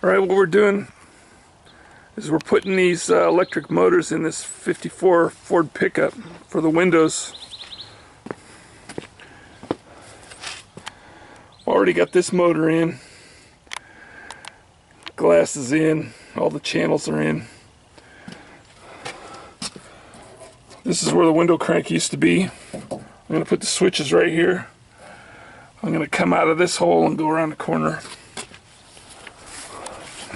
Alright, what we're doing is we're putting these electric motors in this 54 Ford pickup for the windows. Already got this motor in. Glass is in. All the channels are in. This is where the window crank used to be. I'm going to put the switches right here. I'm going to come out of this hole and go around the corner.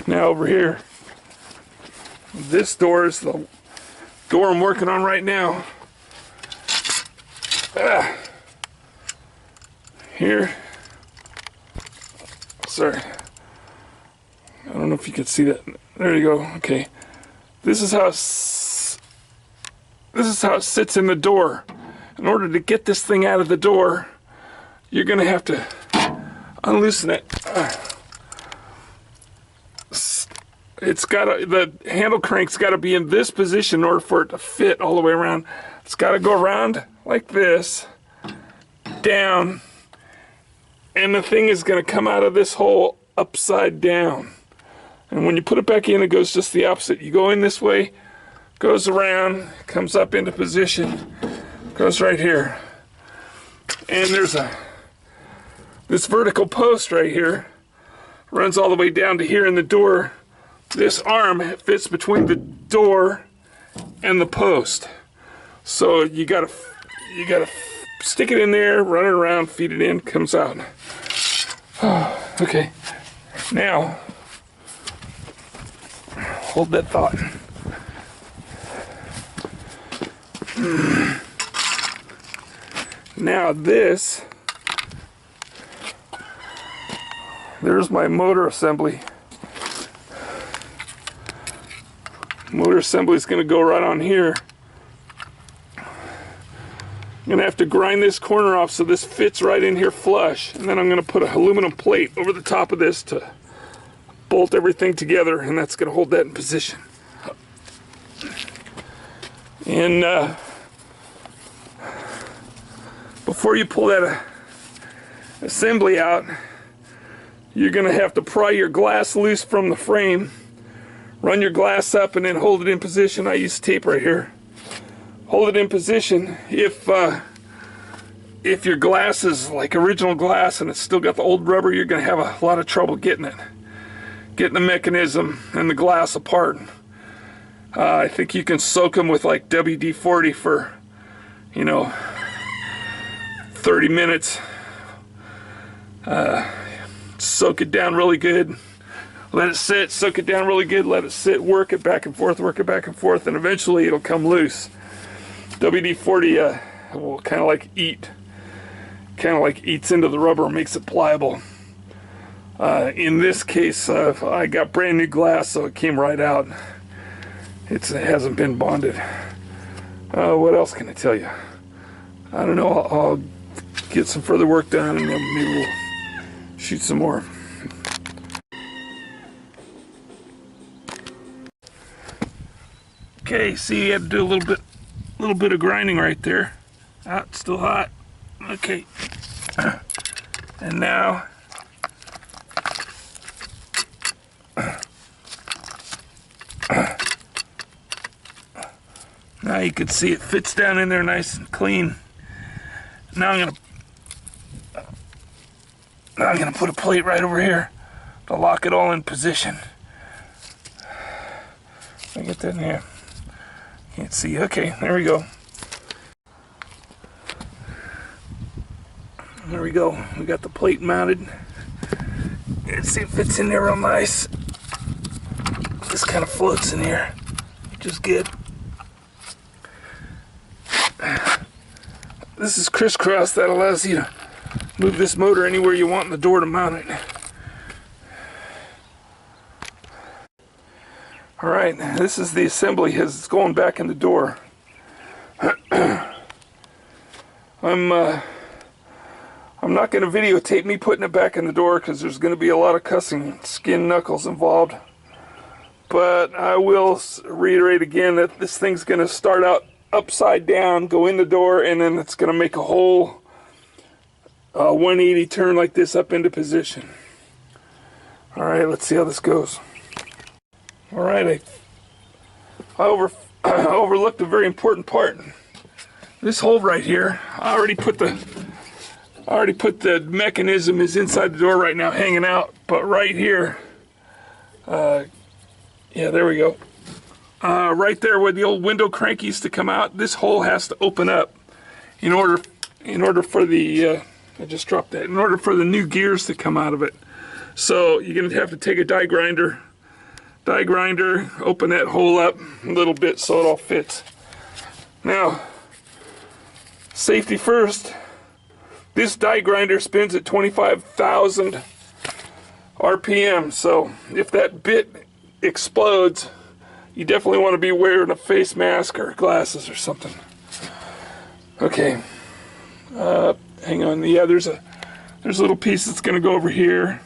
Now over here, this door is the door I'm working on right now. Here, sorry, I don't know if you can see that. There you go. Okay, this is how it sits in the door. In order to get this thing out of the door, you're gonna have to unloosen it. The handle crank's got to be in this position in order for it to fit all the way around. It's got to go around like this, down, and the thing is going to come out of this hole upside down. And when you put it back in, it goes just the opposite. You go in this way, goes around, comes up into position, goes right here. And there's this vertical post right here, runs all the way down to here in the door. This arm fits between the door and the post. So you gotta stick it in there, run it around, feed it in, comes out. Okay, now, hold that thought. Now there's my motor assembly. Motor assembly is going to go right on here. I'm going to have to grind this corner off so this fits right in here flush, and then I'm going to put a aluminum plate over the top of this to bolt everything together, and that's going to hold that in position. And before you pull that assembly out, you're going to have to pry your glass loose from the frame. Run your glass up and then hold it in position. I use tape right here. Hold it in position. If your glass is like original glass and it's still got the old rubber, you're going to have a lot of trouble getting the mechanism and the glass apart. I think you can soak them with like WD-40 for, 30 minutes. Soak it down really good. Let it sit, soak it down really good, let it sit, work it back and forth, and eventually it'll come loose. WD-40 will kind of like eats into the rubber and makes it pliable. In this case, I got brand new glass, so it came right out. It hasn't been bonded. What else can I tell you? I don't know, I'll get some further work done and then maybe we'll shoot some more. Okay, see, you had to do a little bit of grinding right there. It's still hot. Okay, and now you can see it fits down in there nice and clean. Now I'm gonna put a plate right over here to lock it all in position. Let me get that in here. Can't see. Okay, there we go. There we go. We got the plate mounted. Let's see, it fits in there real nice. This kind of floats in here, which is good. This is crisscross. That allows you to move this motor anywhere you want in the door to mount it. Alright, this is the assembly as it's going back in the door. I'm not going to videotape me putting it back in the door because there's going to be a lot of cussing skin knuckles involved. But I will reiterate again that this thing's going to start out upside down, go in the door, and then it's going to make a whole 180 turn like this up into position. All right, let's see how this goes. All right, I overlooked a very important part. This hole right here, I already put the mechanism is inside the door right now, hanging out. But right here, yeah, there we go. Right there where the old window crank used to come out, this hole has to open up in order for the I just dropped that. In order for the new gears to come out of it. So you're gonna have to take a die grinder, open that hole up a little bit so it all fits. Now, safety first. This die grinder spins at 25,000 RPM, so if that bit explodes, you definitely want to be wearing a face mask or glasses or something. Okay, hang on. Yeah, there's a little piece that's going to go over here.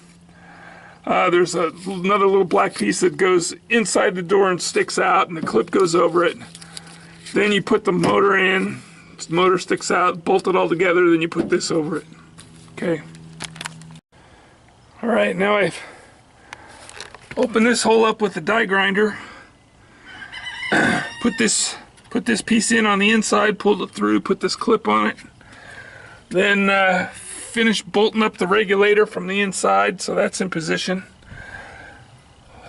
There's another little black piece that goes inside the door and sticks out, and the clip goes over it. Then you put the motor in. The motor sticks out, bolt it all together, then you put this over it. Okay. All right, now I've opened this hole up with the die grinder. Put this piece in on the inside, pulled it through, put this clip on it. Then finish bolting up the regulator from the inside, so that's in position.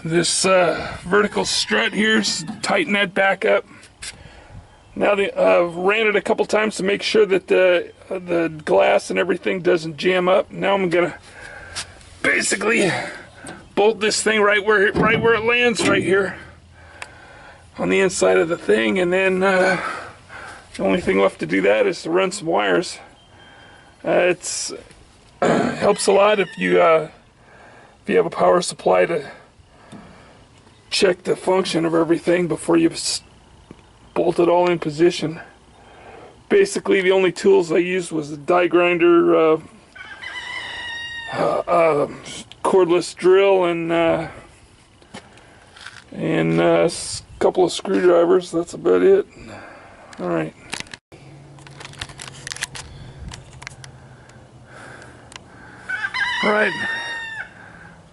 This vertical strut here, tighten that back up. Now ran it a couple times to make sure that the glass and everything doesn't jam up. Now I'm gonna basically bolt this thing right where it lands, right here on the inside of the thing, and then the only thing left to do that is to run some wires. It's helps a lot if you have a power supply to check the function of everything before you bolt it all in position. Basically, the only tools I used was the die grinder, cordless drill, and a couple of screwdrivers. That's about it. All right. All right.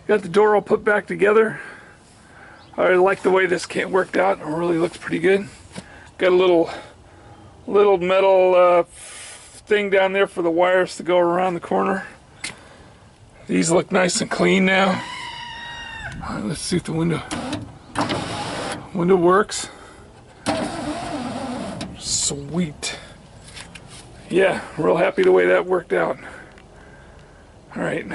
Got the door all put back together. I like the way this worked out. It really looks pretty good. Got a little metal thing down there for the wires to go around the corner. These look nice and clean now. All right, let's see if the window works. Sweet. Yeah, real happy the way that worked out. All right.